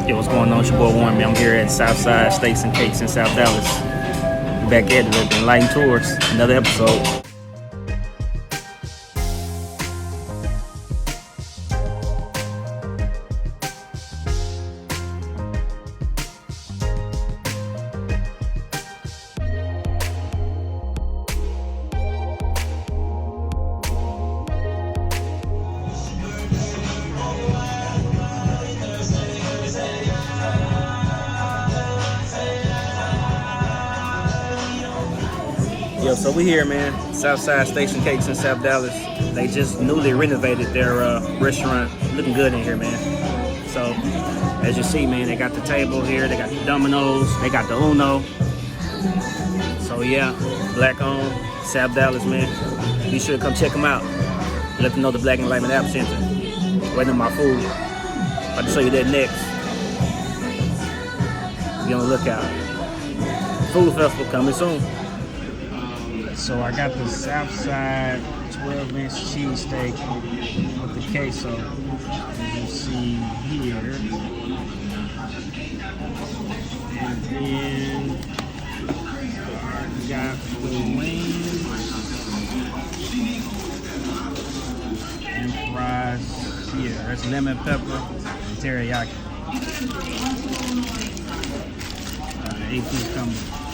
Yo, what's going on? It's your boy Warren, man. I'm here at Southside Steaks and Cakes in South Dallas. Back at the Enlighten Tours, another episode. Yo, so we here, man. Southside Steaks and Cakes in South Dallas. They just newly renovated their restaurant. Looking good in here, man. So, as you see, man, they got the table here. They got the dominoes. They got the Uno. So, yeah, black owned, South Dallas, man. Be sure to come check them out. Let them know the Black Enlightenment App Center. Waiting on my food. About to show you that next. Be on the lookout. Food festival coming soon. So I got the Southside 12-inch cheesesteak with the queso, as you see here. And then I got the wings and fries here. That's lemon pepper and teriyaki. 8-piece combo.